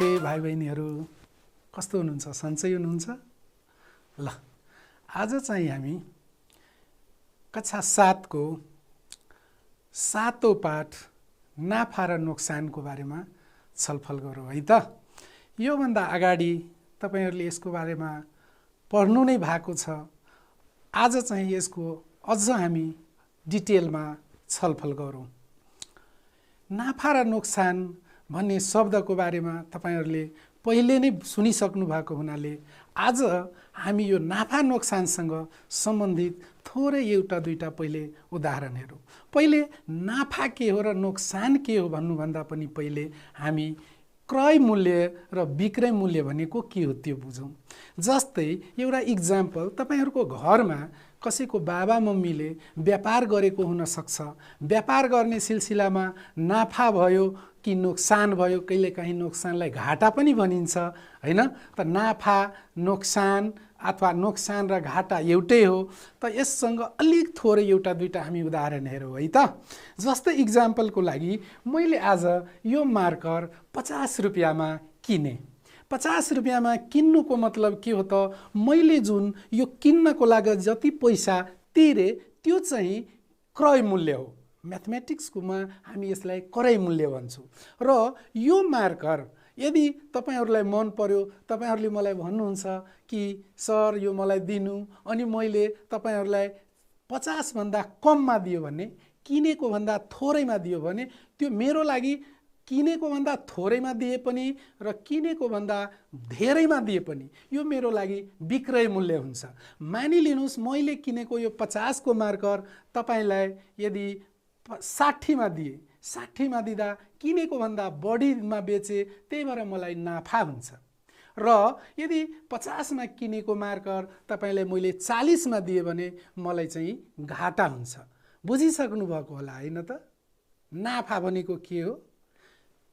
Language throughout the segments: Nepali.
नमस्ते भाइ बहिनीहरू, कस्तो हुनुहुन्छ? सन्चै हुनुहुन्छ? ल, आज चाहिँ हामी कक्षा 7 को 7औं पाठ नाफा र नोक्सानको बारेमा छलफल गरौँ है त। योभन्दा अगाडि तपाईहरुले यसको बारेमा पढ्नु नै भएको छ। आज चाहिँ यसको अझ हामी डिटेलमा छलफल गरौँ। नाफा र नोक्सान भन्ने शब्दको बारेमा तपाईहरुले पहिले नै सुनिसक्नु भएको हुनाले आज हामी यो नाफा नोक्सानसँग सम्बन्धित थोरै एउटा दुईटा पहिले उदाहरण हेरौँ। पहिले नाफा के हो र नोक्सान के हो भन्नुभन्दा पनि पहिले हामी क्रय मूल्य र विक्रय मूल्य भनेको के हो त्यो बुझौँ। जस्तै एउटा इक्जाम्पल, तपाईहरुको घरमा कसैको बाबा मम्मीले व्यापार गरेको हुन सक्छ। व्यापार गर्ने सिलसिलामा नाफा भयो कि नोक्सान भयो, कहिलेकाहीँ नोक्सानलाई घाटा पनि भनिन्छ हैन। त नाफा नोक्सान अथवा नोक्सान र घाटा एउटै हो। त यससँग अलिक थोरै एउटा दुईटा हामी उदाहरण हेरौँ है त। जस्तै इक्जाम्पलको लागि मैले आज यो मार्कर 50 रुपैयाँमा किने। 50 रुपैयाँमा किन्नुको मतलब के हो त? मैले जुन यो किन्नको लागि जति पैसा तिरे त्यो चाहिँ क्रय मूल्य हो। म्याथमेटिक्सकोमा हामी यसलाई क्रय मूल्य भन्छौँ। र यो मार्कर यदि तपाईहरुलाई मन पर्यो, तपाईहरुले मलाई भन्नुहुन्छ कि सर यो मलाई दिनु, अनि मैले तपाईहरुलाई 50 भन्दा कममा दियो भने, किनेको भन्दा थोरैमा दियो भने, त्यो मेरो लागि किनेको भन्दा थोरैमा दिए पनि र किनेको भन्दा धेरैमा दिए पनि यो मेरो लागि विक्रय मूल्य हुन्छ। मानिलिनुस् मैले किनेको यो 50 को मार्कर तपाईलाई यदि 60 मा दिए, 60 मा दिँदा किनेको भन्दा बढीमा बेचे, त्यही भएर मलाई नाफा हुन्छ। र यदि 50 मा किनेको मार्कर तपाईलाई मैले 40 मा दिए भने मलाई चाहिँ घाटा हुन्छ। बुझिसक्नु भएको होला हैन त? नाफा भनेको के हो?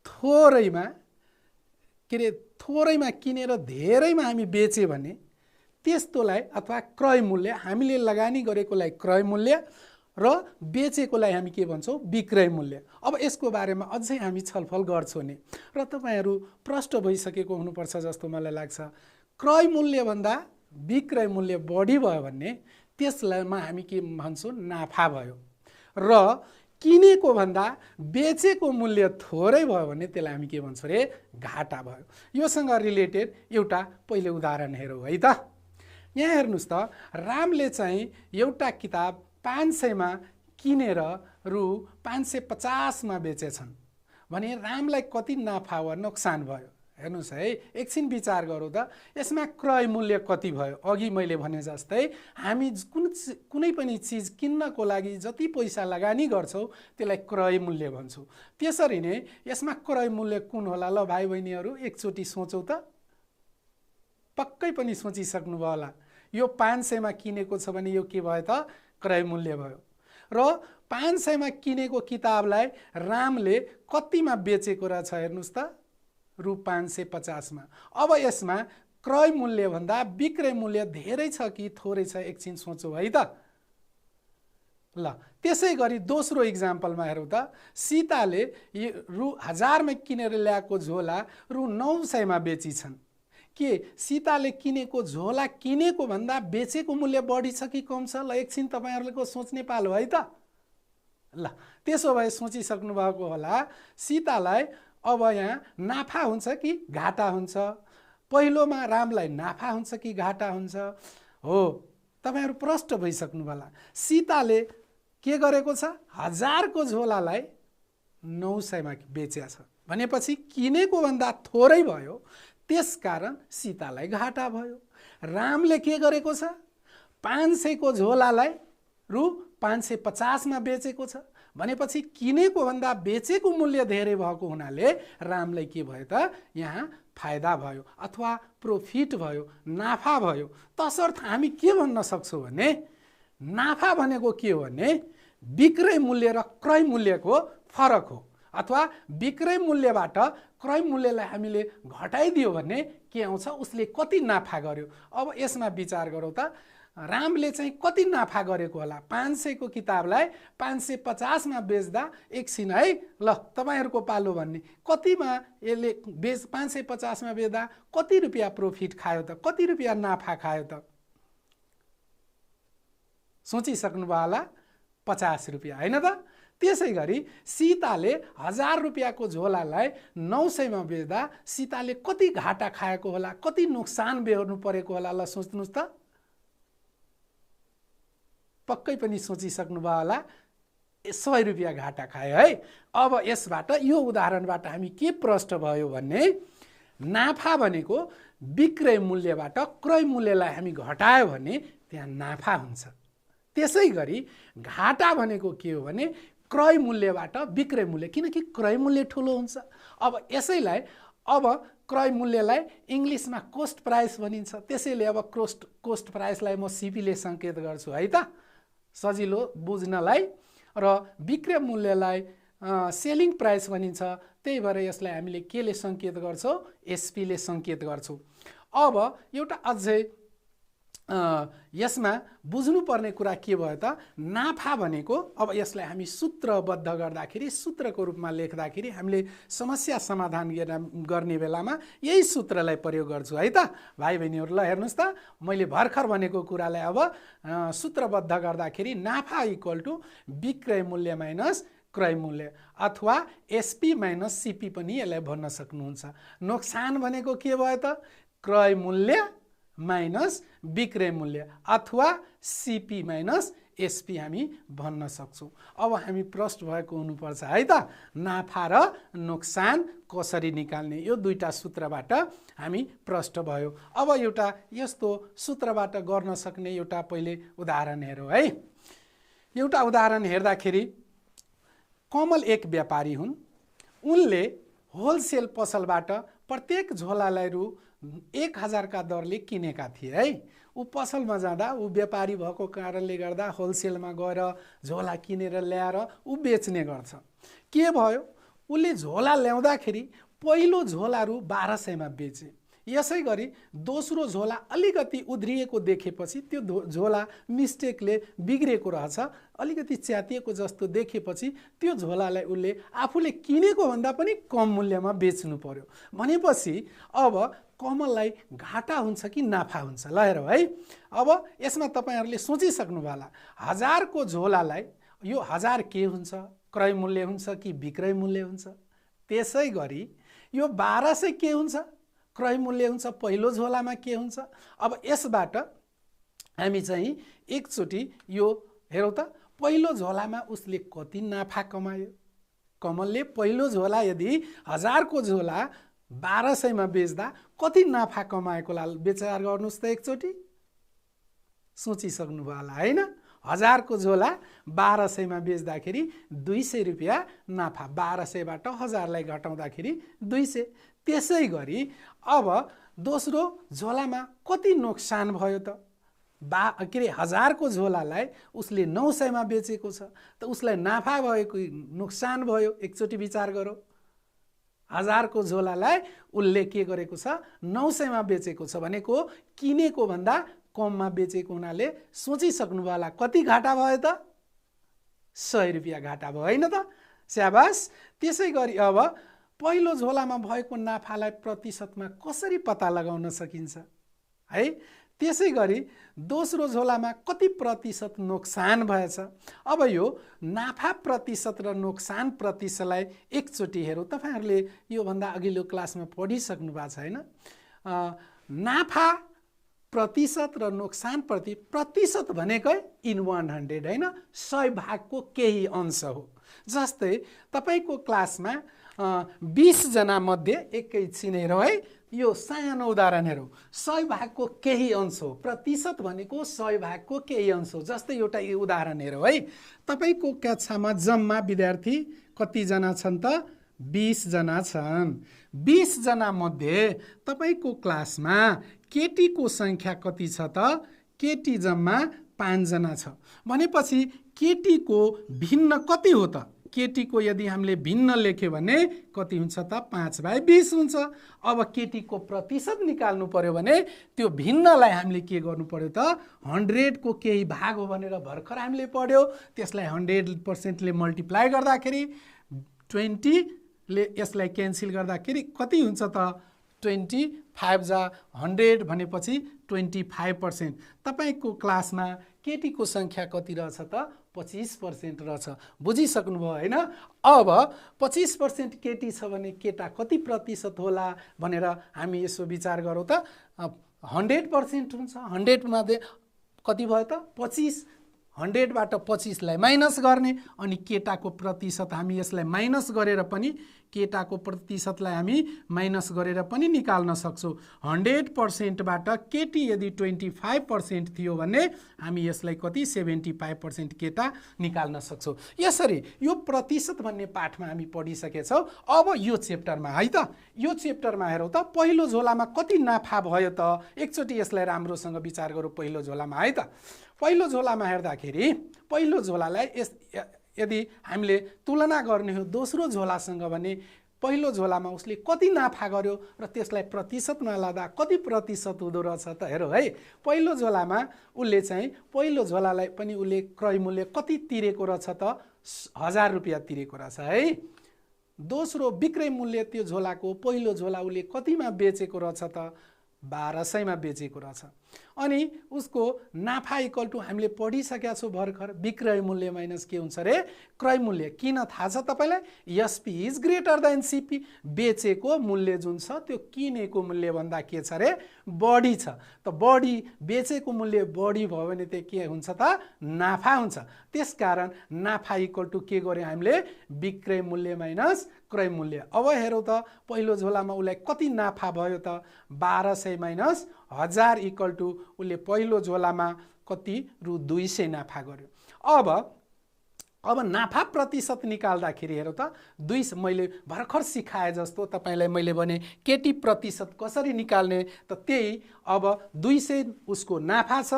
थोरैमा थोरैमा किनेर धेरैमा हामी बेचे भने त्यस्तोलाई अथवा क्रय मूल्य, हामीले लगानी गरेकोलाई क्रय मूल्य र बेचेकोलाई हामी के भन्छौँ? विक्रय मूल्य। अब यसको बारेमा अझै हामी छलफल गर्छौँ नि। र तपाईहरु प्रष्ट भइसकेको हुनुपर्छ जस्तो मलाई लाग्छ। क्रय मूल्य भन्दा विक्रय मूल्य बढी भयो भने त्यसलाईमा हामी के भन्छौँ? नाफा भयो। र किनेको भन्दा बेचेको मूल्य थोरै भयो भने त्यसलाई हामी के भन्छौँ रे? घाटा भयो। योसँग रिलेटेड एउटा पहिले उदाहरण हेरौँ है त। यहाँ हेर्नुस् त, रामले चाहिँ एउटा किताब 500 मा किनेर रु 550 मा बेचेछन् भने रामलाई कति नाफा वा नोक्सान भयो? हेर्नुस् है, एकछिन विचार गरौँ त। यसमा क्रय मूल्य कति भयो? अघि मैले भने जस्तै हामी कुनै पनि चीज किन्नको लागि जति पैसा लगानी गर्छौँ त्यसलाई क्रय मूल्य भन्छौँ। त्यसरी नै यसमा क्रय मूल्य कुन होला? ल भाइ बहिनीहरू एकचोटि सोचौँ त। पक्कै पनि सोचिसक्नु भयो होला। यो 500 मा किनेको छ भने यो के भयो त? क्रय मूल्य भयो। र 500 मा किनेको किताबलाई रामले कतिमा बेचेको रहेछ? हेर्नुस् त, रु 550 मा। अब यसमा क्रय मूल्य भन्दा विक्रय मूल्य धेरै छ कि थोरै छ? एकछिन सोचौँ है त। ल, त्यसै गरी दोस्रो इक्जाम्पलमा हेरौँ त। सीताले रु 1000 मा किनेर ल्याएको झोला रु 900 मा बेचिछन्। के सीताले किनेको झोला किनेको भन्दा बेचेको मूल्य बढी छ कि कम छ? ल एकछिन तपाईहरुको सोच्ने पालो है त। ल, त्यसो भए सोचिसक्नु भएको होला सीतालाई अब यहाँ नाफा हुन्छ कि घाटा हुन्छ? पहिलोमा रामलाई नाफा हुन्छ कि घाटा हुन्छ? हो, तपाईहरु प्रष्ट भइसक्नु होला। सीताले के गरेको छ? 1000 को झोलालाई 900 मा बेचेछ भनेपछि किनेको भन्दा थोरै भयो, त्यसकारण सीतालाई घाटा भयो। रामले के गरेको छ? 500 को झोलालाई रु 550 मा बेचेको छ भनेपछि किनेको भन्दा बेचेको मूल्य धेरै भएको हुनाले रामलाई के भयो त? यहाँ फाइदा भयो अथवा प्रोफिट भयो, नाफा भयो। तसर्थ हामी के भन्न सक्छौँ भने नाफा भनेको के हो भने विक्रय मूल्य र क्रय मूल्यको फरक हो। अथवा विक्रय मूल्यबाट क्रय मूल्यलाई हामीले घटाइदियो भने के आउँछ? उसले कति नाफा गर्यो। अब यसमा विचार गरौँ त। रामले चाहिँ कति नाफा गरेको होला? 500 को किताबलाई 550 मा बेच्दा एकछिन है, ल तपाईहरुको पालो भन्ने, कतिमा यसले 550 मा बेच्दा कति रुपैयाँ प्रॉफिट खायो त? कति रुपैयाँ नाफा खायो त? सोचिसक्नु भयो होला? 50 रुपैयाँ हैन त? त्यसैगरी सीताले 1000 रुपैयाँको झोलालाई 900 मा बेच्दा सीताले कति घाटा खाएको होला? कति नोक्सान बेहोर्नु परेको होला? ल सोच्नुस् त। पक्कै पनि सोचिसक्नु भयो होला? 100 रुपैयाँ घाटा खायो है। अब यसबाट यो उदाहरणबाट हामी के प्रष्ट भयो भने नाफा भनेको विक्रय मूल्यबाट क्रय मूल्यलाई हामी घटायो भने त्यहाँ नाफा हुन्छ। त्यसैगरी घाटा भनेको के हो भने क्रय मूल्यबाट विक्रय मूल्य, किनकि क्रय मूल्य ठुलो हुन्छ। अब यसैलाई अब क्रय मूल्यलाई इंग्लिशमा कोस्ट प्राइस भनिन्छ। त्यसैले अब कोस्ट प्राइसलाई म सीपीले संकेत गर्छु है त, सजिलो बुझ्नलाई। र विक्रय मूल्यलाई सेलिङ प्राइस भनिन्छ। त्यही भएर यसलाई हामीले केले संकेत गर्छौं? एसपीले संकेत गर्छौं। अब एउटा अझै यसमा बुझ्नुपर्ने कुरा के भयो त? नाफा भनेको, अब यसलाई हामी सूत्रबद्ध गर्दाखेरि, सूत्रको रूपमा लेख्दाखेरि हामीले समस्या समाधान गर्ने बेलामा यही सूत्रलाई प्रयोग गर्छु है त भाइ बहिनीहरु। ल हेर्नुस् त, मैले भर्खर भनेको कुरालाई अब सूत्रबद्ध गर्दाखेरि नाफा इक्वल टु विक्रय मूल्य माइनस क्रय मूल्य अथवा एसपी माइनस सीपी पनि यसलाई भन्न सक्नुहुन्छ। नोक्सान भनेको के भयो त? क्रय मूल्य माइनस विक्रय मूल्य अथवा सीपी माइनस एसपी हामी भन्न सक्छौं। अब हामी प्रष्ट भएको हुनुपर्छ है त, नाफा र नोक्सान कसरी निकाल्ने, यो दुईटा सूत्रबाट हामी प्रष्ट भयो। अब एउटा यस्तो सूत्रबाट गर्न सक्ने एउटा पहिले उदाहरण हेरौँ है। एउटा उदाहरण हेर्दाखेरि कमल एक व्यापारी हुन्। उनले होलसेल पसलबाट प्रत्येक झोलालाई रु 1000 का दरले किनेका थिए है। ऊ पसलमा जाँदा, ऊ व्यापारी भएको कारणले गर्दा होलसेलमा गएर झोला किनेर ल्याएर ऊ बेच्ने गर्छ। के भयो? उले झोला ल्याउँदाखेरि पहिलो झोला रु 1200 मा बेचे। यसै गरी दोस्रो झोला अलिकति उध्रिएको देखेपछि, त्यो झोला मिस्टेकले बिग्रेको रहेछ, अलिकति च्यातिएको जस्तो देखेपछि त्यो झोलालाई उले आफूले किनेको भन्दा पनि कम मूल्यमा बेच्नु पर्यो। भनेपछि अब कमललाई घाटा हुन्छ कि नाफा हुन्छ? ल हेरौँ है। अब यसमा तपाईहरुले सोचिसक्नु होला, 1000 को झोलालाई यो 1000 के हुन्छ? क्रय मूल्य हुन्छ कि विक्रय मूल्य हुन्छ? त्यसै गरी यो 1200 के हुन्छ? क्रय मूल्य हुन्छ। पहिलो झोलामा के हुन्छ? अब यसबाट हामी चाहिँ एकचोटी यो हेरौँ त, पहिलो झोलामा उसले कति नाफा कमायो? कमलले पहिलो झोला यदि 1000 को झोला 1200 मा बेच्दा कति नाफा कमाएको ला विचार गर्नुस् त एकचोटी। सोचिसक्नु भयो होला हैन? 1000 को झोला 1200 मा बेच्दाखेरि 200 रुपैयाँ नाफा, 1200 बाट 1000 लाई घटाउँदाखेरि 200। त्यसै गरी अब दोस्रो झोलामा कति नोक्सान भयो त? 1000 को झोलालाई उसले 900 मा बेचेको छ, त उसलाई नाफा भयो कि नोक्सान भयो? एकचोटी विचार गरौँ। 1000 को झोलालाई उसले के गरेको छ? 900 मा बेचेको छ भनेको किनेको भन्दा कममा बेचेको हुनाले सोचिसक्नु भयो होला कति घाटा भयो त? 100 रुपैयाँ घाटा भयो हैन त? स्याबास। त्यसै गरी अब पहिलो झोलामा भएको नाफालाई प्रतिशतमा कसरी पत्ता लगाउन सकिन्छ है? त्यसै गरी दोस्रो झोलामा कति प्रतिशत नोक्सान भएछ? अब यो नाफा प्रतिशत र नोक्सान प्रतिशतलाई एकचोटी हेरौँ। तपाईहरुले यो भन्दा अघिल्लो क्लासमा पढिसक्नु भएको छ हैन? नाफा प्रतिशत र नोक्सान प्रतिशत भनेकै इन 100 हैन? 100 भागको केही अंश हो। जस्तै तपाईको क्लासमा 20 जना मध्ये एकैछिन हेरौँ है, यो सानो उदाहरण हेरौँ। 100 भागको केही अंश हो। प्रतिशत भनेको 100 भागको केही अंश हो। जस्तै एउटा उदाहरण हेरौँ है। तपाईको कक्षामा जम्मा विद्यार्थी कति जना छन् त? 20 जना छन्। 20 जना मध्ये तपाईको क्लासमा केटीको संख्या कति छ त? केटी जम्मा 5 जना छ। भनेपछि केटीको भिन्न कति हो त? केटीको यदि हामीले भिन्न लेख्यो भने कति हुन्छ त 5/20 हुन्छ। अब केटीको प्रतिशत निकाल्नु पर्यो भने त्यो भिन्नलाई हामीले के गर्नु पर्यो त 100 को केही भाग हो भनेर भर्खर हामीले पढ्यो। त्यसलाई 100% ले मल्टिप्लाई गर्दाखेरि 20 ले यसलाई क्यान्सल गर्दाखेरि कति हुन्छ त 25 जा 100 भनेपछि 25%। तपाईको क्लासमा केटीको संख्या कति रहेछ त 25% रहेछ। बुझिसक्नुभयो हैन? अब 25% केटी छ भने केटा कति प्रतिशत होला भनेर हामी यसो विचार गरौँ त। 100% हुन्छ। 100 मध्ये कति भयो त 25। 100 बाट 25 लाई माइनस गर्ने अनि केटाको प्रतिशत हामी यसलाई माइनस गरेर पनि केटाको प्रतिशतलाई हामी माइनस गरेर पनि निकाल्न सक्छौं। 100% बाट केटी यदि 25% थियो भने हामी यसलाई कति 75% केटा निकाल्न सक्छौं। यसरी यो प्रतिशत भन्ने पाठमा हामी पढिसकेछौं। अब यो च्याप्टरमा है त, यो च्याप्टरमा हेरौँ त पहिलो झोलामा कति नाफा भयो त। एकचोटी यसलाई राम्रोसँग विचार गरौँ पहिलो झोलामा है त। पहिलो झोलामा हेर्दाखेरि पहिलो झोलालाई यदि हामीले तुलना गर्ने हो दोस्रो झोलासँग भने पहिलो झोलामा उसले कति नाफा गर्यो र त्यसलाई प्रतिशतमा लादा कति प्रतिशत हुँदो रहेछ त हेरौँ है। पहिलो झोलामा उसले चाहिँ पहिलो झोलालाई पनि उसले क्रय मूल्य कति तिरेको रहेछ त 1000 रुपैयाँ तिरेको रहेछ है। दोस्रो विक्रय मूल्य त्यो झोलाको पहिलो झोला उसले कतिमा बेचेको रहेछ त 1200 मा बेचेको रहेछ। अनि उसको नाफा इक्वल टु हामीले पढिसकेका छौं भर्खर विक्रय मूल्य माइनस के हुन्छ रे क्रय मूल्य। किन थाहा छ तपाईलाई? SP is greater than CP. बेचेको मूल्य जुन छ त्यो किनेको मूल्य भन्दा के छ रे बढी छ। त बढी बेचेको मूल्य बढी भयो भने त्यो के हुन्छ त नाफा हुन्छ। त्यसकारण नाफा इक्वल टु के गर्यो हामीले विक्रय मूल्य माइनस क्रय मूल्य। अब हेरौँ त पहिलो झोलामा उसलाई कति नाफा भयो त 1200 माइनस 1000 इक्वल टु उसले पहिलो झोलामा कति रु 200 नाफा गर्यो। अब नाफा प्रतिशत निकाल्दाखेरि हेरौँ त 200 मैले भर्खर सिकाए जस्तो तपाईलाई मैले भने केटी प्रतिशत कसरी निकाल्ने त त्यही। अब 200 उसको नाफा छ,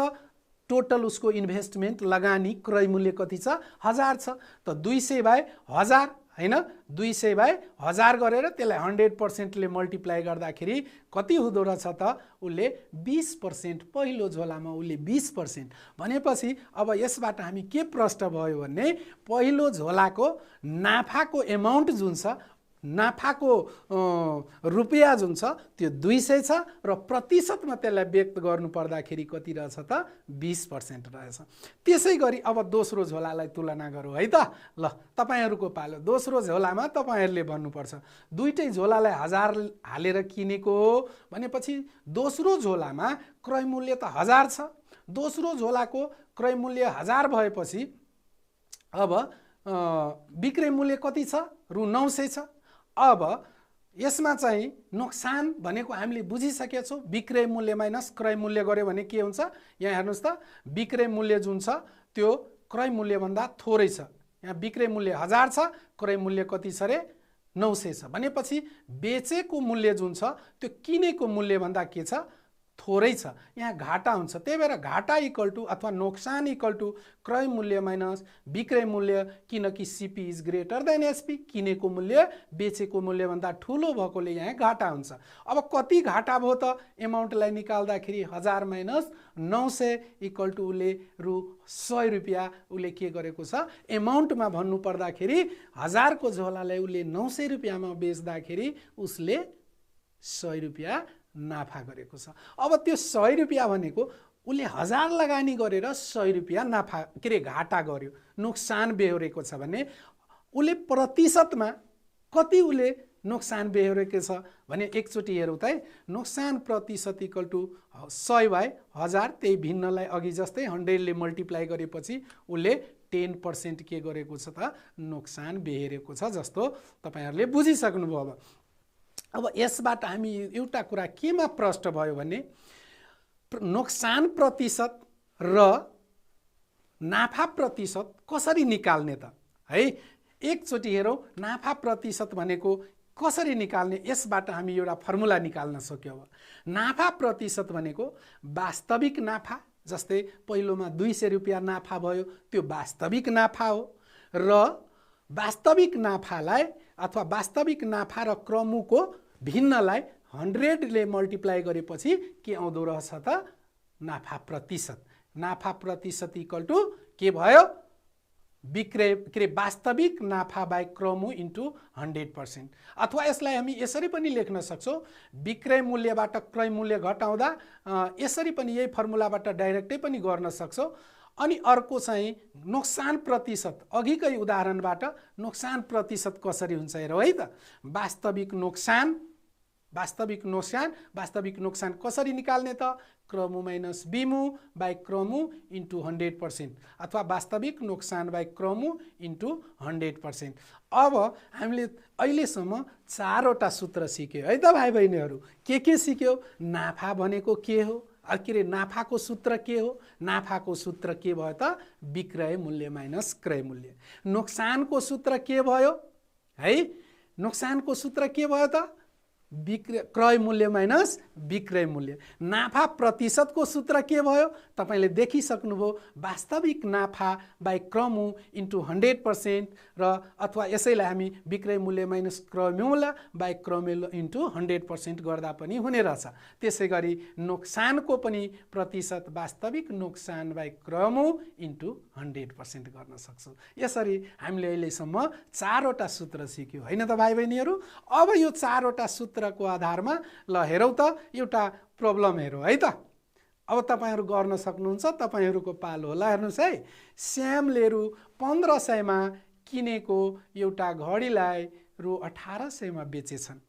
टोटल उसको इन्भेस्टमेन्ट लगानी क्रय मूल्य कति छ 1000 छ। त 200/1000 हैन 200/1000 गरेर त्यसलाई 100% ले मल्टिप्लाई गर्दाखेरि कति हुँदो रहेछ त उले 20%। पहिलो झोलामा उले 20% भनेपछि अब यसबाट हामी के प्रश्न भयो भने पहिलो झोलाको नाफाको एमाउन्ट जुन छ नाफाको रुपैयाँ जुन छ त्यो 200 छ र प्रतिशतमा त्यसलाई व्यक्त गर्नु पर्दाखेरि कति रहेछ त 20% रहेछ। त्यसैगरी अब दोस्रो झोलालाई तुलना गरौँ है त। ल तपाईहरुको पालो। दोस्रो झोलामा तपाईहरुले भन्नुपर्छ दुईटै झोलालाई 1000 हालेर किनेको हो भनेपछि दोस्रो झोलामा क्रय मूल्य त 1000 छ। दोस्रो झोलाको क्रय मूल्य 1000 भएपछि अब विक्रय मूल्य कति छ रु 900 छ। अब यसमा चाहिँ नोक्सान भनेको हामीले बुझिसकेका छौं। विक्रय मूल्य माइनस क्रय मूल्य गर्यो भने के हुन्छ? यहाँ हेर्नुस् त विक्रय मूल्य जुन छ त्यो क्रय मूल्य भन्दा थोरै छ। यहाँ विक्रय मूल्य 1000 छ, क्रय मूल्य कति छ रे 900 छ भनेपछि बेचेको मूल्य जुन छ त्यो किनेको मूल्य भन्दा के छ थोरै छ। यहाँ घाटा हुन्छ। त्यही भएर घाटा इक्वल टु अथवा नोक्सान इक्वल टु क्रय मूल्य माइनस विक्रय मूल्य, किनकि CP is greater than SP. किनेको मूल्य बेचेको मूल्य भन्दा ठूलो भएकोले यहाँ घाटा हुन्छ। अब कति घाटा भयो त एमाउन्टलाई निकाल्दाखेरि 1000 माइनस 900 इक्वल टु उले रु 100 रुपैयाँ उले के गरेको छ एमाउन्टमा भन्नु पर्दाखेरि 1000 को झोलालाई उले 900 रुपैयाँमा बेच्दाखेरि उसले 100 रुपैयाँ नाफा गरेको छ। अब त्यो 100 रुपैयाँ भनेको उले 1000 लगानी गरेर 100 रुपैयाँ नाफा के रे घाटा गर्यो, नोक्सान बेहोरेको छ भने उले प्रतिशतमा कति उले नोक्सान बेहोरेको छ भने एकचोटी हेरौँ त है। नोक्सान प्रतिशत इक्वल टु 100/1000। त्यही भिन्नलाई अघि जस्तै 100 ले मल्टिप्लाई गरेपछि उले 10% के गरेको छ त नोक्सान बेहोरेको छ जस्तो तपाईहरुले बुझिसक्नुभयो। अब यसबाट हामी एउटा कुरा केमा प्रश्न भयो भने नोक्सान प्रतिशत र नाफा प्रतिशत कसरी निकाल्ने त है। एकचोटी हेरौँ नाफा प्रतिशत भनेको कसरी निकाल्ने। यसबाट हामी एउटा फर्मुला निकाल्न सक्यौं। नाफा प्रतिशत भनेको वास्तविक नाफा, जस्तै पहिलोमा 200 रुपैयाँ नाफा भयो त्यो वास्तविक नाफा हो, र वास्तविक नाफालाई अथवा वास्तविक नाफा र क्रमुको भिन्नलाई 100 ले मल्टिप्लाई गरेपछि के आउँदो रहेछ त नाफा प्रतिशत। नाफा प्रतिशत इक्वल टु के भयो विक्रय वास्तविक नाफा बाई क्रमु इन्टु 100%। अथवा यसलाई हामी यसरी पनि लेख्न सक्छौँ विक्रय मूल्यबाट क्रय मूल्य घटाउँदा यसरी पनि यही फर्मुलाबाट डाइरेक्टै पनि गर्न सक्छौँ। अनि अर्को चाहिँ नोक्सान प्रतिशत, अघिकै उदाहरणबाट नोक्सान प्रतिशत कसरी हुन्छ हेरौँ है त। वास्तविक नोक्सान कसरी निकाल्ने त क्रमु माइनस बिमु बाई क्रमु इन्टु 100% अथवा वास्तविक नोक्सान बाई क्रमु इन्टु 100%। अब हामीले अहिलेसम्म 4वटा सूत्र सिक्यौँ है त भाइ बहिनीहरू। के सिक्यौँ? नाफा भनेको के हो, के अरे नाफाको सूत्र के हो? नाफाको सूत्र के भयो त विक्रय मूल्य माइनस क्रय मूल्य। नोक्सानको सूत्र के भयो है? नोक्सानको सूत्र के भयो त क्रय मूल्य माइनस विक्रय मूल्य। नाफा प्रतिशतको सूत्र के भयो? तपाईले देखिसक्नुभयो वास्तविक नाफा बाई क्रमु इन्टु 100% र अथवा यसैलाई हामी विक्रय मूल्य माइनस क्रय मूल्य बाई क्रय मूल्य इन्टु 100% गर्दा पनि हुने रहेछ। त्यसै गरी नोक्सानको पनि प्रतिशत वास्तविक नोक्सान बाई क्रमु इन्टु 100% गर्न सक्छौँ। यसरी हामीले अहिलेसम्म 4वटा सूत्र सिक्यौँ होइन त भाइ बहिनीहरू। अब यो 4वटा सूत्रको आधारमा ल हेरौँ त एउटा प्रब्लम हेरौँ है त। अब तपाईहरु गर्न सक्नुहुन्छ, तपाईहरुको पालो होला। हेर्नुस् है, श्यामले रु 1500 मा किनेको एउटा घडीलाई रु 1800 मा बेचेछन्।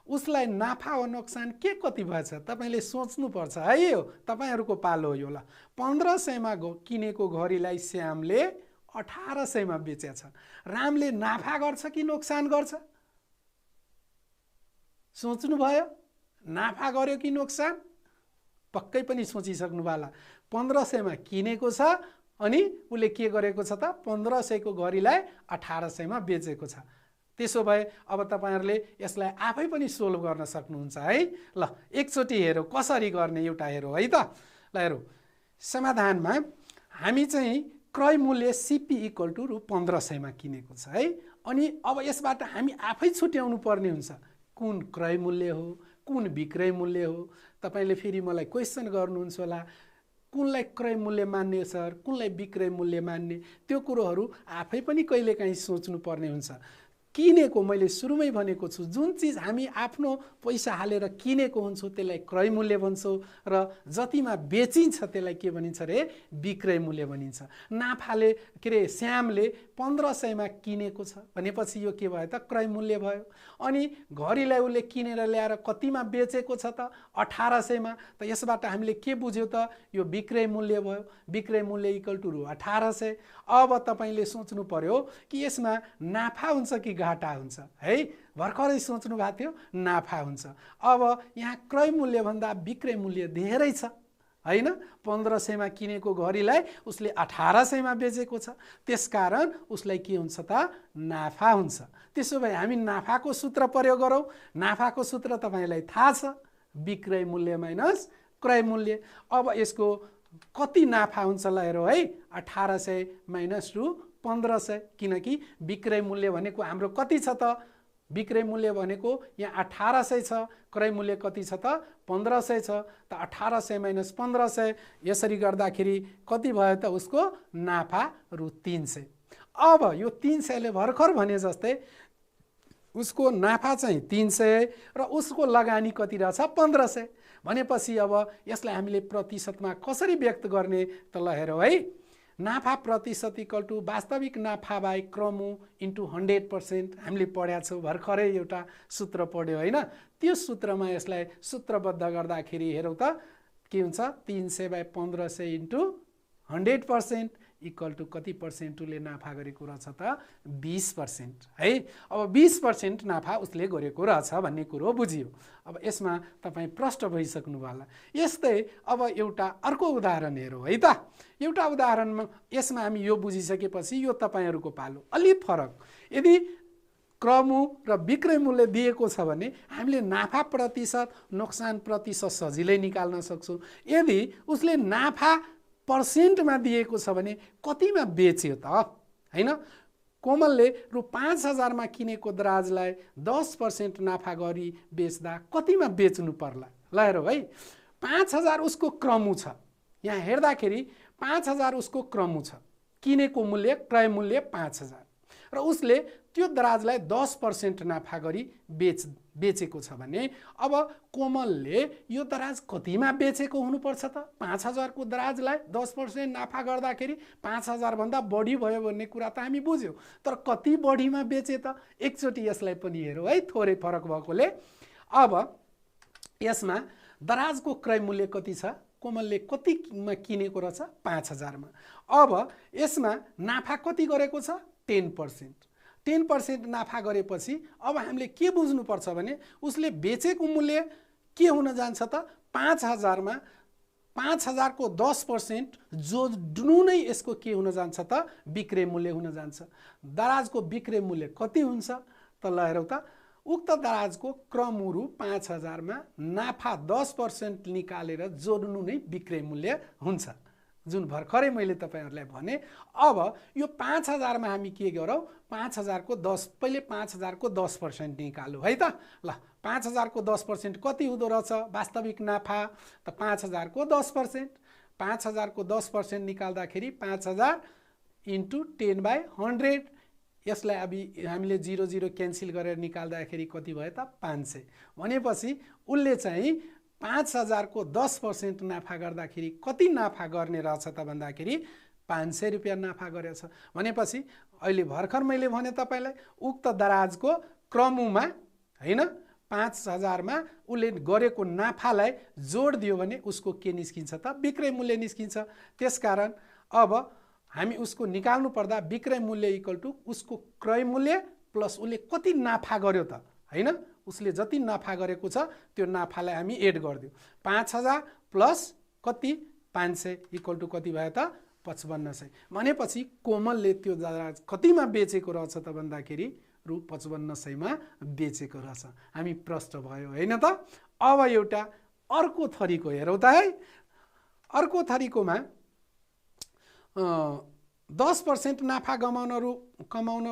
उसलाई नाफा वा नोक्सान के कति भएछ तपाईले सोच्नु पर्छ है। यो तपाईहरुको पालो हो। यो ल 1500 मा किनेको घडीलाई श्यामले 1800 मा बेचेछ। रामले नाफा गर्छ कि नोक्सान गर्छ? सोच्नु भयो? नाफा गर्यो कि नोक्सान? पक्कै पनि सोचिसक्नु होला। 1500 मा किनेको छ अनि उले के गरेको छ त 1500 को घडीलाई 1800 मा बेचेको छ। त्यसो भए अब तपाईहरुले यसलाई आफै पनि सोल्भ गर्न सक्नुहुन्छ है। ल एकचोटी हेरौँ कसरी गर्ने एउटा हेरौँ है त। ल हेरौँ, समाधानमा हामी चाहिँ क्रय मूल्य सीपी इक्वल टु रु 1500 मा किनेको छ है। अनि अब यसबाट हामी आफै छुट्याउनु पर्ने हुन्छ कुन क्रय मूल्य हो कुन विक्रय मूल्य हो। तपाईले फेरि मलाई क्वेशन गर्नुहुन्छ होला कुनलाई क्रय मूल्य मान्ने सर, कुनलाई विक्रय मूल्य मान्ने? त्यो कुरोहरू आफै पनि कहिलेकाहीँ सोच्नु पर्ने हुन्छ। किनेको मैले सुरुमै भनेको छु, जुन चीज हामी आफ्नो पैसा हालेर किनेको हुन्छौँ त्यसलाई क्रय मूल्य भन्छौँ र जतिमा बेचिन्छ त्यसलाई के भनिन्छ रे? विक्रय मूल्य भनिन्छ। नाफाले के रे श्यामले 1500 मा किनेको छ भनेपछि यो के भयो त क्रय मूल्य भयो। अनि घडीलाई उले किनेर ल्याएर कतिमा बेचेको छ त 1800 मा। त यसबाट हामीले के बुझ्यौ त यो विक्रय मूल्य भयो। विक्रय मूल्य इक्वल टु रु 1800। अब तपाईले सोच्नु पर्यो कि यसमा नाफा हुन्छ कि घाटा हुन्छ है। भर्खरै सोच्नु भएको थियो नाफा हुन्छ। अब यहाँ क्रय मूल्य भन्दा विक्रय मूल्य धेरै छ हैन। 1500 मा किनेको घडीलाई उसले 1800 मा बेचेको छ, त्यसकारण उसलाई के हुन्छ त नाफा हुन्छ। त्यसो भए हामी नाफाको सूत्र प्रयोग गरौँ। नाफाको सूत्र तपाईलाई थाहा छ, विक्रय मूल्य माइनस क्रय मूल्य। अब यसको कति नाफा हुन्छ ल हेरौँ है। 1800 माइनस रु 1500, किनकि विक्रय मूल्य भनेको हाम्रो कति छ त? विक्रय मूल्य भनेको यहाँ 1800 छ, क्रय मूल्य कति छ त 1500 छ। त 1800 माइनस 1500 यसरी गर्दाखेरि कति भयो त उसको नाफा रु 300। अब यो 300 ले भर्खर भने जस्तै उसको नाफा चाहिँ 300 र उसको लगानी कति रहेछ 1500 भनेपछि अब यसलाई हामीले प्रतिशतमा कसरी व्यक्त गर्ने त ल हेरौँ है। नाफा प्रतिशत इक्वल टु वास्तविक नाफा बाई क्रमु इन्टु 100%। हामीले पढ्या छौँ भर्खरै एउटा सूत्र पढ्यो होइन। त्यो सूत्रमा यसलाई सूत्रबद्ध गर्दाखेरि हेरौँ त के हुन्छ 300 बाई 1500 इन्टु 100% इक्वल टु कति पर्सेन्टले नाफा गरेको रहेछ त 20% है। अब 20% नाफा उसले गरेको रहेछ भन्ने कुरो बुझियो। अब यसमा तपाईँ प्रष्ट भइसक्नु होला। यस्तै अब एउटा अर्को उदाहरण हेरौँ है त। एउटा उदाहरणमा यसमा हामी यो बुझिसकेपछि यो तपाईहरुको पालो। अलि फरक, यदि क्रमु र विक्रय मूल्य दिएको छ भने हामीले नाफा प्रतिशत नोक्सान प्रतिशत सजिलै निकाल्न सक्छौँ। यदि उसले नाफा पर्सेन्टमा दिएको छ भने कतिमा बेच्यो त हैन? कोमलले रु 5,000 मा किनेको दराजलाई 10% नाफा गरी बेच्दा कतिमा बेच्नु पर्ला? ल हेरौँ है, 5,000 उसको क्रमु छ। यहाँ हेर्दाखेरि 5,000 उसको क्रमु छ, किनेको मूल्य क्रय मूल्य 5,000 र उसले त्यो दराजलाई 10% नाफा गरी बेचेको छ भने अब कोमलले यो दराज कतिमा बेचेको हुनुपर्छ त? 5,000 को दराजलाई 10% नाफा गर्दाखेरि 5,000 भन्दा बढी भयो भन्ने कुरा त हामी बुझ्यौँ, तर कति बढीमा बेचे त? एकचोटि यसलाई पनि हेरौँ है, थोरै फरक भएकोले। अब यसमा दराजको क्रय मूल्य कति छ? कोमलले कतिमा किनेको रहेछ? 5,000 मा। अब यसमा नाफा कति गरेको छ? 10%। 10% नाफा गरेपछि अब हामीले के बुझ्नुपर्छ भने उसले बेचेको मूल्य के हुन जान्छ त? 5,000 मा 5,000 को 10% जोड्नु नै यसको के हुन जान्छ त? बिक्री मूल्य हुन जान्छ। दराजको बिक्री मूल्य कति हुन्छ त? ल हेरौँ त, उक्त दराजको क्रम रु 5,000 मा नाफा 10% निकालेर जोड्नु नै बिक्री मूल्य हुन्छ, जुन भर्खरै मैले तपाईहरुलाई भने। अब यो 5,000 मा हामी के गरौँ? 5,000 को 10 पहिले 5,000 को 10% निकालौँ है त। ल 5,000 को 10% कति हुँदो रहेछ वास्तविक नाफा त? 5,000 को 10%। 5,000 को 10% निकाल्दाखेरि 5,000 इन्टु 10/100। यसलाई अब हामीले 0 क्यान्सल गरेर निकाल्दाखेरि कति भयो त? 500। भनेपछि उसले चाहिँ 5,000 को 10% नाफा गर्दाखेरि कति नाफा गर्ने रहेछ त भन्दाखेरि 500 रुपैयाँ नाफा गरेछ। भनेपछि अहिले भर्खर मैले भने तपाईलाई उक्त दराजको क्रममा हैन 5,000 मा उसले गरेको नाफालाई जोड दियो भने उसको के निस्किन्छ त? बिक्री मूल्य निस्किन्छ। त्यसकारण अब हामी उसको निकाल्नु पर्दा बिक्री मूल्य इक्वल टु उसको क्रय मूल्य प्लस उसले कति नाफा गर्यो त हैन, उसले जति नाफा गरेको छ त्यो नाफालाई हामी एड गर्दियौ। 5,000 प्लस कति? 500 इक्वल टु कति भयो त? 5500। भनेपछि कोमलले त्यो दराज कतिमा बेचेको रहेछ त भन्दाखेरि रु 5500 मा बेचेको रहेछ। हामी प्रष्ट भयो हैन त। अब एउटा अर्को थरीको हेरौँ त है। अर्को थरीकोमा 10% नाफा कमाउन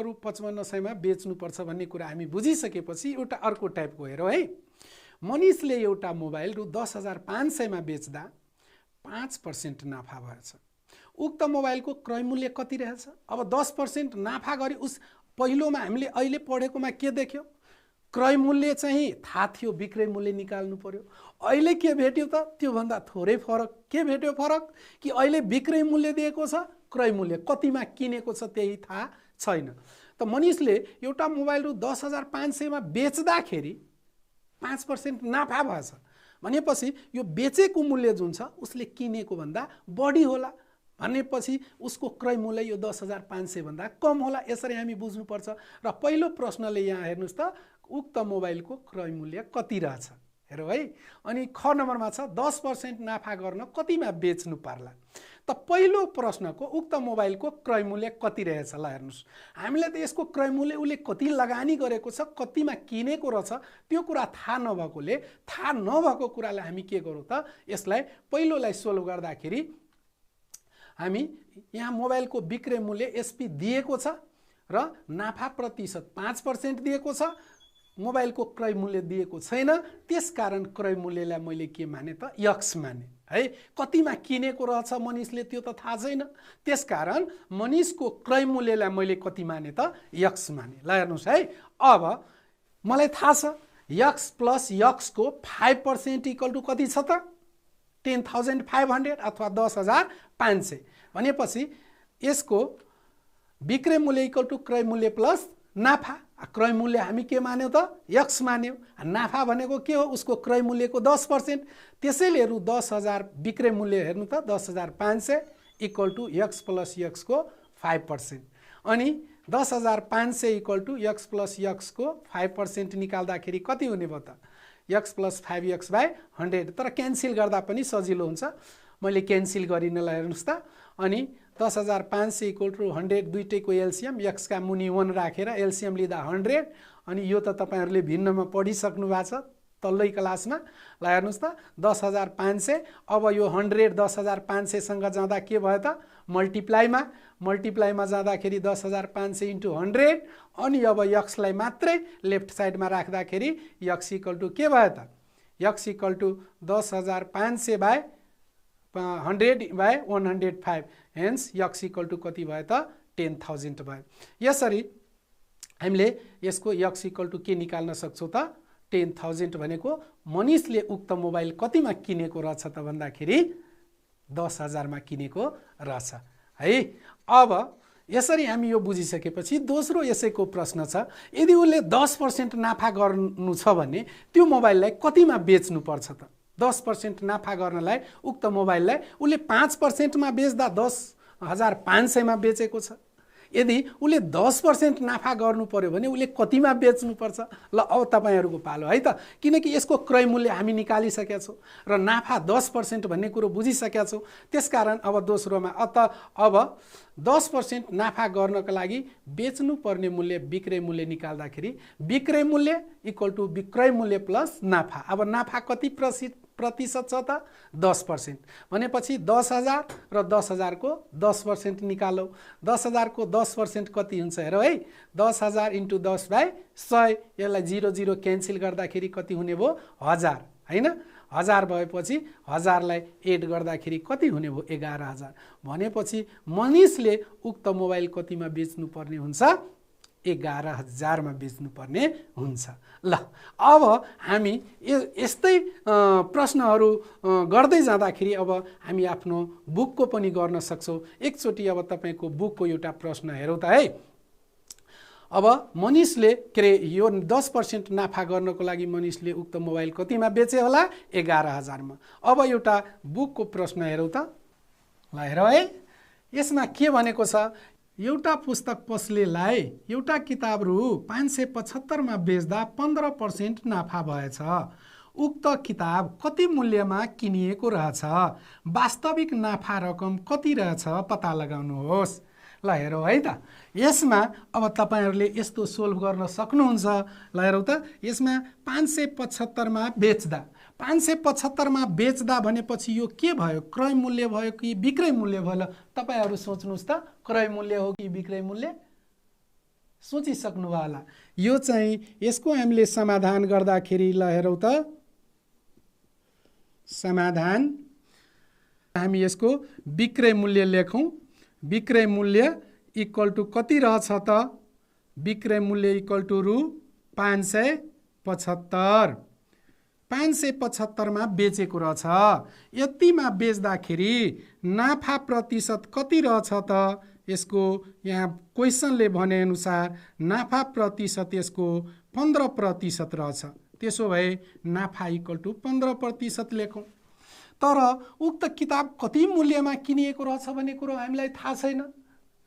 रु 5500 मा बेच्नुपर्छ भन्ने कुरा हामी बुझिसकेपछि एउटा अर्को टाइपको हेरौँ है। मनिषले एउटा मोबाइल रु 10,500 मा बेच्दा 5% नाफा भएछ। उक्त मोबाइलको क्रय मूल्य कति रहेछ? अब 10% नाफा गरी उस पहिलोमा हामीले अहिले पढेकोमा के देख्यौ? क्रय मूल्य चाहिँ थाहा थियो, बिक्री मूल्य निकाल्नु पर्यो। अहिले के भेट्यो त? त्यो भन्दा थोरै फरक। के भेट्यो फरक? कि अहिले बिक्री मूल्य दिएको छ, क्रय मूल्य कतिमा किनेको छ त्यही थाहा छैन। त मनिषले एउटा मोबाइल रु 10,500 मा बेच्दाखेरि 5% नाफा भएछ। भनेपछि यो बेचेको मूल्य जुन छ उसले किनेको भन्दा बढी होला। भनेपछि उसको क्रय मूल्य यो 10,500 भन्दा कम होला। यसरी हामी बुझ्नुपर्छ। र पहिलो प्रश्नले यहाँ हेर्नुस् त, उक्त मोबाइलको क्रय मूल्य कति रहेछ हेरौ है। अनि ख नम्बरमा छ 10% नाफा गर्न कतिमा बेच्नु पर्ला। त पहिलो प्रश्नको उक्त मोबाइलको क्रय मूल्य कति रहेछ ल हेर्नुस्। हामीलाई त यसको क्रय मूल्य उसले कति लगानी गरेको छ, कतिमा किनेको रहेछ त्यो कुरा थाहा नभएकोले, थाहा नभएको कुरालाई हामी के गरौँ त? यसलाई पहिलोलाई सोल्भ गर्दाखेरि हामी यहाँ मोबाइलको बिक्री मूल्य एसपी दिएको छ र नाफा प्रतिशत 5% दिएको छ, मोबाइलको क्रय मूल्य दिएको छैन। त्यसकारण क्रय मूल्यलाई मैले के माने त? यक्स माने है। कतिमा किनेको रहेछ मनिषले त्यो त थाहा छैन। त्यसकारण मनिषको क्रय मूल्यलाई मैले कति माने त? यक्स माने। ल हेर्नुस् है। अब मलाई थाहा छ यक्स प्लस यक्सको 5% इक्वल टु कति छ त? 10,500 अथवा 10,500। भनेपछि यसको बिक्री मूल्य इक्वल टु क्रय मूल्य प्लस नाफा। क्रय मूल्य हामी के मान्यौ त? यक्स मान्यौ। नाफा भनेको के हो? उसको क्रय मूल्यको 10%। त्यसैले रु 10,000 बिक्री मूल्य हेर्नु त 10,500 इक्वल टु यक्स प्लस यक्सको 5%। अनि 10,500 इक्वल टु यक्स प्लस यक्सको 5% निकाल्दाखेरि कति हुने भयो त? X plus 5x/100। तर क्यान्सल गर्दा पनि सजिलो हुन्छ, मैले क्यान्सल गरिन। ल हेर्नुस् त। अनि 10,500 इक्वल टु 100 दुईटैको एलसिएम, यक्सका मुनि 1 राखेर एलसिएम लिँदा 100। अनि यो त तपाईहरुले भिन्नमा पढिसक्नु भएको छ, तल्लै क्लासमा। ल हेर्नुहोस् त 10,500, अब यो 100 10,500 सँग जाँदा के भयो त मल्टिप्लाईमा जाँदाखेरि 10,500 इन्टु 100, अनि अब यक्सलाई मात्रै लेफ्ट साइडमा राख्दाखेरि यक्स इक्वल टु के भयो त x equal to 10,500 by 100 by 105, hence x equal to कति भयो त 10,000 भयो। यसरी हामीले यसको यक्स इक्वल टु के निकाल्न सक्छौँ त 10,000 भनेको मनिषले उक्त मोबाइल कतिमा किनेको रहेछ त भन्दाखेरि 10,000 मा किनेको रहेछ है। अब यसरी हामी यो बुझिसकेपछि दोस्रो यसैको प्रश्न छ, यदि उसले 10% नाफा गर्नु छ भने त्यो मोबाइललाई कतिमा बेच्नु पर्छ त? 10% नाफा गर्नलाई उक्त मोबाइललाई उसले 5% मा बेच्दा 10,500 मा बेचेको छ। यदि उसले 10% नाफा गर्नु पर्यो भने उसले कतिमा बेच्नुपर्छ? ल अब तपाईहरुको पालो है त, किनकि यसको क्रय मूल्य हामी निकालिसकेका छौं र नाफा 10% भन्ने कुरो बुझिसकेका छौं। त्यसकारण अब दोस्रोमा अब 10% नाफा गर्नको लागि बेच्नु पर्ने मूल्य विक्रय मूल्य निकाल्दाखेरि विक्रय मूल्य इक्वल टु विक्रय मूल्य प्लस नाफा। अब नाफा कति प्रतिशत छ त 10%, भनेपछि 10,000 र 10,000 को 10% निकालौ। 10,000 को 10% कति हुन्छ हेर है, 10,000 इन्टु 10 बाई 100, यसलाई 0 क्यान्सल गर्दाखेरि कति हुने भयो 1000 हैन। 1000 भएपछि 1000 लाई एड गर्दाखेरि कति हुने भयो 11,000, भनेपछि मनिषले उक्त मोबाइल कतिमा बेच्नु पर्ने हुन्छ 11,000 मा बेच्नु पर्ने हुन्छ। ल अब हामी यस्तै प्रश्नहरू गर्दै जाँदाखेरि अब हामी आफ्नो बुकको पनि गर्न सक्छौं। एकचोटी अब तपाईको बुकको एउटा प्रश्न हेरौँ त है। अब मनिषले के रे यो 10% नाफा गर्नको लागि मनिषले उक्त मोबाइल कतिमा बेचे होला 11,000 मा। अब एउटा बुकको प्रश्न हेरौँ त। ल हेरौ है, यसमा के भनेको छ, एउटा पुस्तक पसलेलाई एउटा किताब रु 575 मा बेच्दा 15% नाफा भएछ। उक्त किताब कति मूल्यमा किनिएको रहेछ? वास्तविक नाफा रकम कति रहेछ पत्ता लगाउनुहोस्। ल हेरौ है त, यसमा अब तपाईहरुले यस्तो सोल्भ गर्न सक्नुहुन्छ। ल हेरौ त, यसमा 575 मा बेच्दा 575 मा बेच्दा भनेपछि यो के भयो, क्रय मूल्य भयो कि विक्रय मूल्य भयो? तपाईहरु सोच्नुस् त, क्रय मूल्य हो कि विक्रय मूल्य? सोचिसक्नु होला। यो चाहिँ यसको हामीले समाधान गर्दाखेरि ल हेरौ त, समाधान हामी यसको विक्रय मूल्य लेखौं। विक्रय मूल्य इक्वल टु कति रहेछ त? विक्रय मूल्य इक्वल टु रु 575। 575 मा बेचेको रहेछ। यतिमा बेच्दाखेरि नाफा प्रतिशत कति रहेछ त? यसको यहाँ क्वेशनले भने अनुसार नाफा प्रतिशत यसको 15% रहेछ। त्यसो भए नाफा इक्वल टु 15% लेखौं। तर उक्त किताब कति मूल्यमा किनिएको रहेछ भन्ने कुरो हामीलाई थाहा छैन,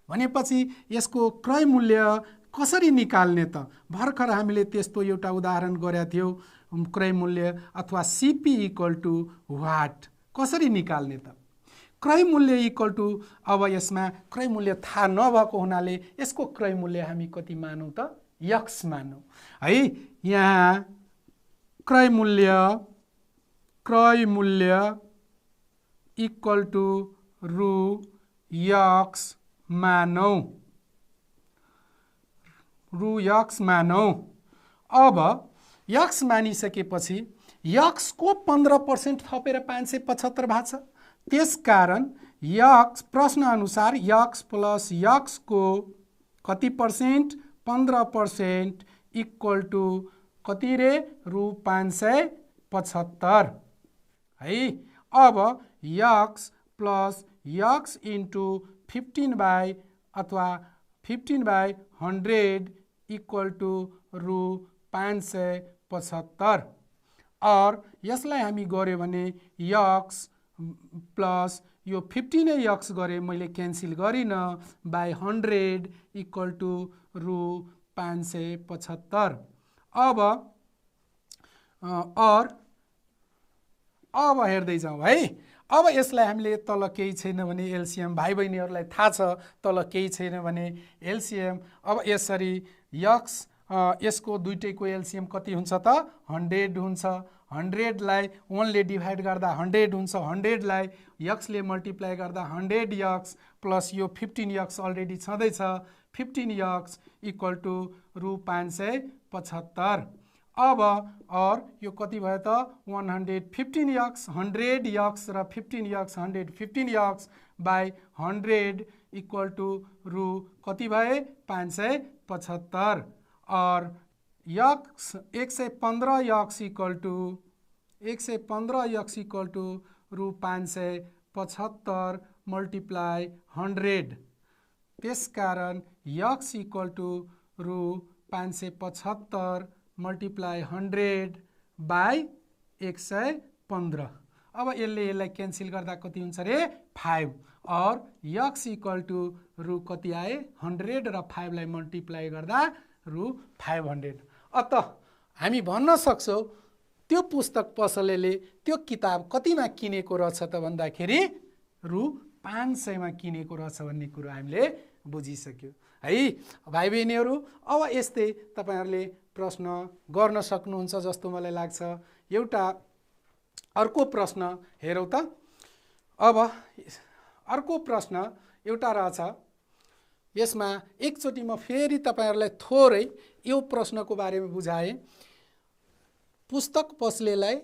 भनेपछि यसको क्रय मूल्य कसरी निकाल्ने त? भर्खर हामीले त्यस्तो एउटा उदाहरण गरेका थियौ, क्रय मूल्य अथवा सीपी इक्वल टु व्हाट, कसरी निकाल्ने त? क्रय मूल्य इक्वल टु, अब यसमा क्रय मूल्य थाहा नभएको हुनाले यसको क्रय मूल्य हामी कति मानौं त? यक्स मानौं है। यहाँ क्रय मूल्य इक्वल टु रु यक्स मानौं, रु यक्स मानौं। अब यक्स मानिसकेपछि यक्स को 15% थपेर 575 भएको छ। त्यसकारण यक्स प्रश्न अनुसार यक्स प्लस यक्स को कति पर्सेन्ट 15% इक्वल टु कति रे रु 575 है। अब यक्स प्लस यक्स इन्टु 15 अथवा 15/100 इक्वल टु रु 575। और यसलाई हामी गर्यो भने यक्स प्लस यो 15 यक्स गरे मैले क्यान्सल गरिन बाई 100 इक्वल टु रु 575। अब हेर्दै जाउँ है। अब यसलाई हामीले तल केही छैन भने एलसीएम, भाइ बहिनीहरूलाई थाहा छ तल केही छैन भने एलसीएम। अब यसरी यक्स यसको दुईटैको एलसीएम कति हुन्छ त 100 हुन्छ। 100 लाई 1 ले डिभाइड गर्दा 100 हुन्छ। 100 लाई x ले मल्टिप्लाई गर्दा 100x प्लस यो 15x अलरेडी छँदैछ। 15x इक्वल टु रु 575। अब और यो कति भयो त 115x 100x र 15x 115x by 100 equal to रु कति भए 575 और x 115x equal to 115x equal to रु 575 मल्टिप्लाई 100। त्यसकारण x इक्वल टु रु 575 मल्टिप्लाई 100 बाई 115। अब यसलाई क्यान्सल गर्दा कति हुन्छ रे 5 और x इक्वल टु रु कति आए 100 र 5 लाई मल्टिप्लाई गर्दा रु 500। अत हामी भन्न सक्छौँ त्यो पुस्तक पसलेले त्यो किताब कतिमा किनेको रहेछ त भन्दाखेरि रु 500 मा किनेको रहेछ भन्ने कुरो हामीले बुझिसक्यो है भाइ बहिनीहरू। अब यस्तै तपाईहरुले प्रश्न गर्न सक्नुहुन्छ जस्तो मलाई लाग्छ। एउटा अर्को प्रश्न हेरौँ त। अब अर्को प्रश्न एउटा रहेछ, यसमा एकचोटि म फेरि तपाईहरुलाई थोरै यो प्रश्नको बारेमा बुझाएँ। पुस्तक पसलेलाई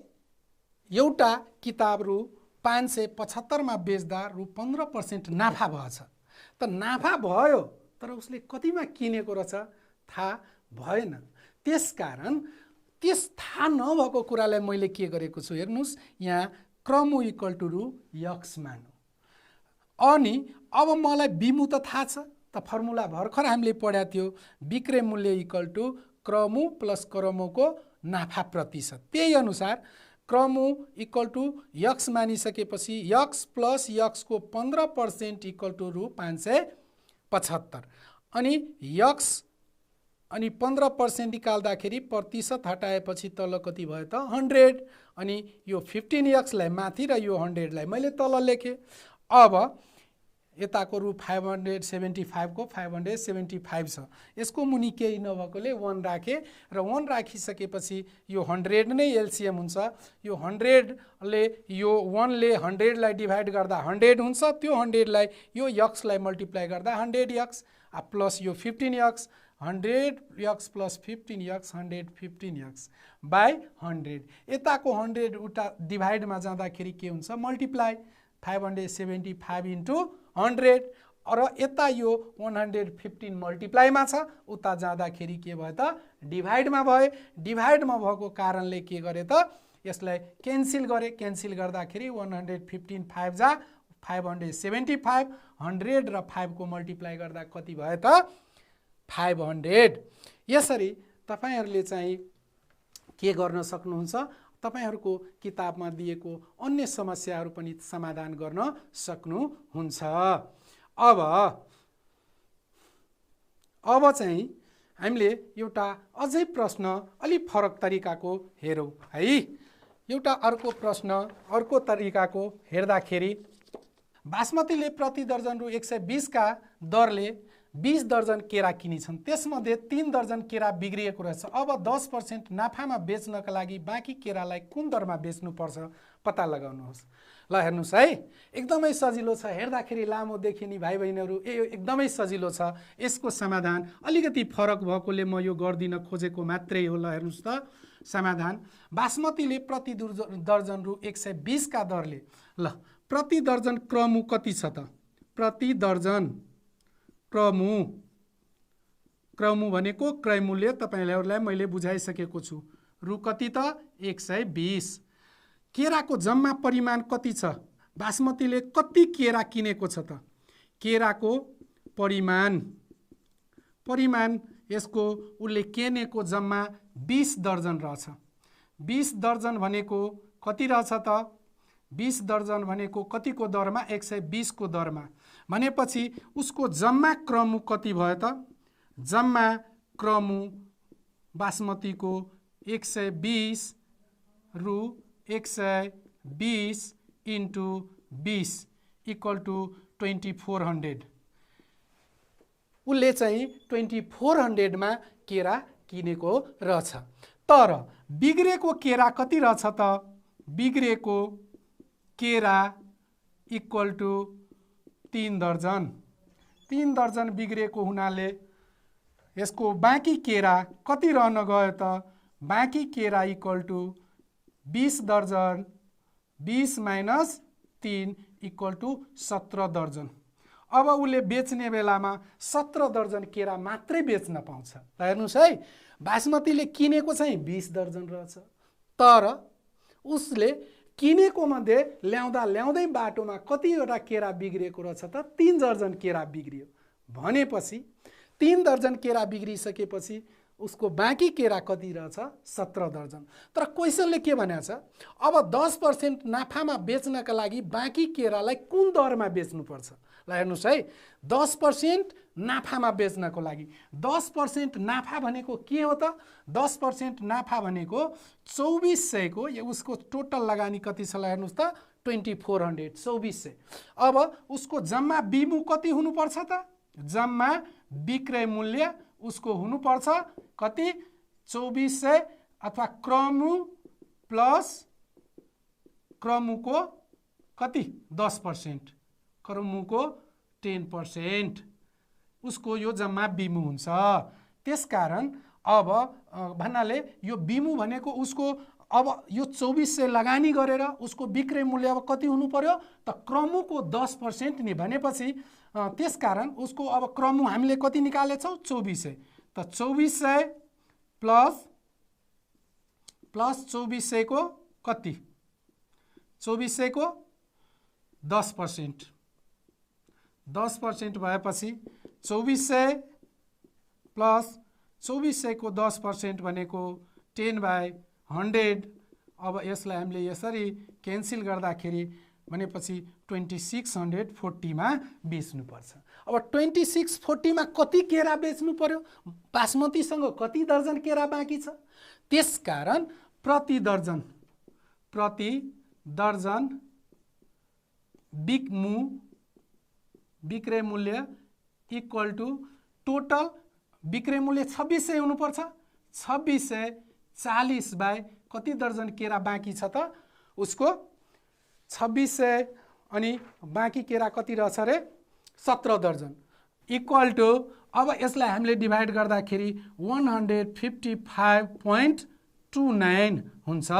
एउटा किताब रु 575 मा बेच्दा रु 15% नाफा भएछ। त नाफा भयो तर उसले कतिमा किनेको रहेछ थाहा भएन। त्यसकारण त्यस थाहा नभएको कुरालाई मैले के गरेको छु हेर्नुस्, यहाँ क्रम इक्वल टु रु x मानौँ। अनि अब मलाई बिमु त थाहा छ, त फर्मुला भर्खर हामीले पढाएको थियो, विक्रय मूल्य इक्वल टु क्रमु प्लस क्रमको नाफा प्रतिशत। त्यही अनुसार क्रमु इक्वल टु x मानिसकेपछि x प्लस x को 15% इक्वल टु रु 575 अनि x अनि 15% निकाल्दाखेरि प्रतिशत हटाएपछि तल कति भयो त 100 अनि यो 15x लाई माथि र यो 100 लाई मैले तल लेखेँ। अब यताको रु 575 को 575 छ, यसको मुनि केही नभएकोले 1 राखे र 1 राखिसकेपछि यो 100 नै एलसीएम हुन्छ। यो 100 ले यो 1 ले 100 लाई डिभाइड गर्दा 100 हुन्छ। त्यो 100 लाई यो x लाई मल्टिप्लाई गर्दा 100x प्लस यो 15x 100x plus 15x 115x by 100। यताको 100 उता डिभाइडमा जाँदाखेरि के हुन्छ मल्टिप्लाई 575 इन्टु 100 र यता यो 115 मल्टिप्लाईमा छ, उता जाँदाखेरि के भयो त डिभाइडमा भयो। डिभाइडमा भएको कारणले के गरे त यसलाई क्यान्सल गरे। क्यान्सल गर्दाखेरि 115 5 जा 575 100 र 5 को मल्टिप्लाई गर्दा कति भयो त 500। यसरी तपाईहरुले चाहिँ के गर्न सक्नुहुन्छ, तपाईहरुको किताबमा दिएको अन्य समस्याहरू पनि समाधान गर्न सक्नुहुन्छ। अब चाहिँ हामीले एउटा अझै प्रश्न अलि फरक तरिकाको हेरौँ है। एउटा अर्को प्रश्न अर्को तरिकाको हेर्दाखेरि बासमतीले प्रति दर्जन रु 120 का दरले 20 दर्जन केरा किनिन्छन्, त्यसमध्ये 3 दर्जन केरा बिग्रिएको रहेछ। अब 10% नाफामा बेच्नका लागि बाँकी केरालाई कुन दरमा बेच्नुपर्छ पत्ता लगाउनुहोस्। ल हेर्नुस् है, एकदमै सजिलो छ। हेर्दाखेरि लामो देखिए नि भाइ बहिनीहरू, यो एकदमै सजिलो छ। यसको समाधान अलिकति फरक भएकोले म यो गर्दिन खोजेको मात्रै हो। ल हेर्नुस् त समाधान, बासमतीले प्रति दर्जन रु 120 का दरले, ल प्रति दर्जन क्रमु कति छ त, प्रति दर्जन क्रमु भनेको क्रय मूल्य तपाईहरुलाई मैले बुझाइसकेको छु। रु कति त 120। केराको जम्मा परिमाण कति छ, बासमतीले कति केरा किनेको छ त, केराको परिमाण यसको उले किनेको जम्मा 20 दर्जन रहेछ। 20 दर्जन भनेको कति रहेछ त, 20 दर्जन भनेको कतिको दरमा 120 को दरमा भनेपछि उसको जम्मा क्रमु कति भयो त, जम्मा क्रमु बासमतीको 120 रु 120 इन्टु 20 इक्वल टु 2400। उसले चाहिँ 2400 मा केरा किनेको रहेछ। तर बिग्रेको केरा कति रहेछ त? बिग्रेको केरा इक्वल टु 3 दर्जन। 3 दर्जन बिग्रेको हुनाले यसको बाँकी केरा कति रहन गयो त? बाँकी केरा इक्वल टु 20 दर्जन, 20 माइनस 3 इक्वल टु 17 दर्जन। अब उसले बेच्ने बेलामा 17 दर्जन केरा मात्रै बेच्न पाउँछ। ल हेर्नुहोस् है, बासमतीले किनेको चाहिँ 20 दर्जन रहेछ, तर उसले किनेको मध्ये ल्याउँदा ल्याउँदै बाटोमा कतिवटा केरा बिग्रेको रहेछ त? 3 दर्जन केरा बिग्रियो। भनेपछि 3 दर्जन केरा बिग्रिसकेपछि उसको बाँकी केरा कति रहेछ? 17 दर्जन। तर क्वेसनले के भनेको छ? अब 10% नाफामा बेच्नका लागि बाँकी केरालाई कुन दरमा बेच्नुपर्छ? ल हेर्नुहोस् है, 10% नाफामा बेच्नको लागि 10% नाफा भनेको के हो त? 10% नाफा भनेको 2400 को उसको टोटल लगानी कति छ? ल हेर्नुहोस् त, 2400, 2400। अब उसको जम्मा बिमु कति हुनुपर्छ त? जम्मा बिक्रय मूल्य उसको हुनुपर्छ कति? 2400 अथवा क्रमु प्लस क्रमुको कति? 10%, क्रमुको 10%, उसको यो जम्मा बिमु हुन्छ। त्यसकारण अब भन्नाले यो बिमु भनेको उसको अब यो 2400 लगानी गरेर उसको बिक्रय मूल्य अब कति हुनु पर्यो त? क्रमुको 10% नि भनेपछि त्यसकारण उसको अब क्रमु हामीले कति निकालेछौँ? 2400। त 2400 प्लस 2400 को कति? 2400 को 10%, 10% भएपछि 2400 प्लस 2400 को 10% भनेको 10/100। अब यसलाई हामीले यसरी क्यान्सल गर्दाखेरि भनेपछि 2640 मा बेच्नुपर्छ। अब 2640 मा कति केरा बेच्नु पर्यो? बासमतीसँग कति दर्जन केरा बाँकी छ? त्यसकारण प्रति दर्जन बिक्मु बिक्रय मूल्य इक्वल टु टोटल बिक्रय मूल्य 2600 हुनुपर्छ। 2640 बाई कति दर्जन केरा बाँकी छ त? उसको 2600 अनि बाँकी केरा कति रहेछ रे? 17 दर्जन इक्वल टु, अब यसलाई हामीले डिभाइड गर्दाखेरि 155.29 हुन्छ।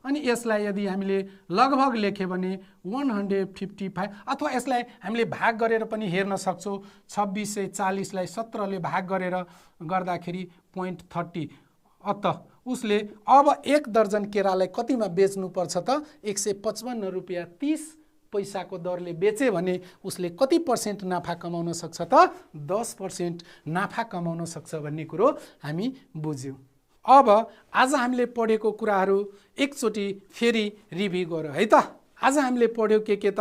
अनि यसलाई यदि हामीले लगभग लेख्यो भने 155, अथवा यसलाई हामीले भाग गरेर पनि हेर्न सक्छौँ। 2640 लाई 17 ले भाग गरेर गर्दाखेरि 0.30। अत उसले अब 1 दर्जन केरालाई कतिमा बेच्नुपर्छ त? 155 रुपैयाँ 30 पैसाको दरले बेचे भने उसले कति पर्सेन्ट नाफा कमाउन सक्छ त? 10% नाफा कमाउन सक्छ भन्ने कुरो हामी बुझ्यौँ। अब आज हामीले पढेको कुराहरू एकचोटि फेरि रिभ्यू गरौँ है त। आज हामीले पढ्यौँ के त?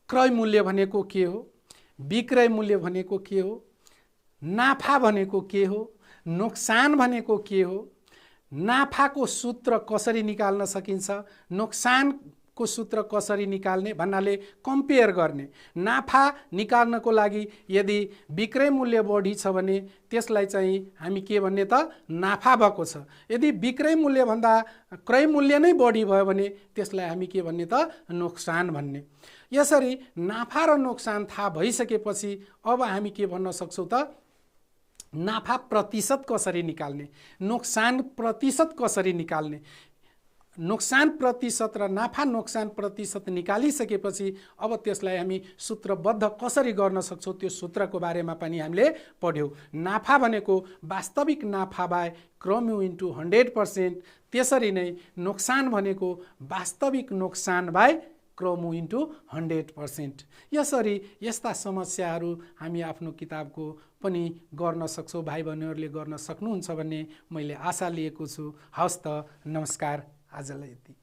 क्रय मूल्य भनेको के हो? विक्रय मूल्य भनेको के हो? नाफा भनेको के हो? नोक्सान भनेको के हो? नाफाको सूत्र कसरी निकाल्न सकिन्छ? नोक्सानको सूत्र कसरी निकाल्ने भन्नाले कम्पेयर गर्ने। नाफा निकाल्नको लागि यदि विक्रय मूल्य बढी छ भने त्यसलाई चाहिँ हामी के भन्ने त? नाफा भएको छ। यदि विक्रय मूल्य भन्दा क्रय मूल्य नै बढी भयो भने त्यसलाई हामी के भन्ने त? नोक्सान भन्ने। यसरी नाफा र नोक्सान थाहा भइसकेपछि अब हामी के भन्न सक्छौँ त? नाफा प्रतिशत कसरी निकाल्ने, नोक्सान प्रतिशत कसरी निकाल्ने। नोक्सान प्रतिशत र नाफा नोक्सान प्रतिशत निकालिसकेपछि अब त्यसलाई हामी सूत्रबद्ध कसरी गर्न सक्छौँ त्यो सूत्रको बारेमा पनि हामीले पढ्यौँ। नाफा भनेको वास्तविक नाफा बाई क्रमु इन्टु 100%, त्यसरी नै नोक्सान भनेको वास्तविक नोक्सान बाई क्रमु इन्टु 100%। यसरी यस्ता समस्याहरू हामी आफ्नो किताबको पनि गर्न सक्छौँ। भाइ बहिनीहरूले गर्न सक्नुहुन्छ भन्ने मैले आशा लिएको छु। हवस् त, नमस्कार। आजलाई यति।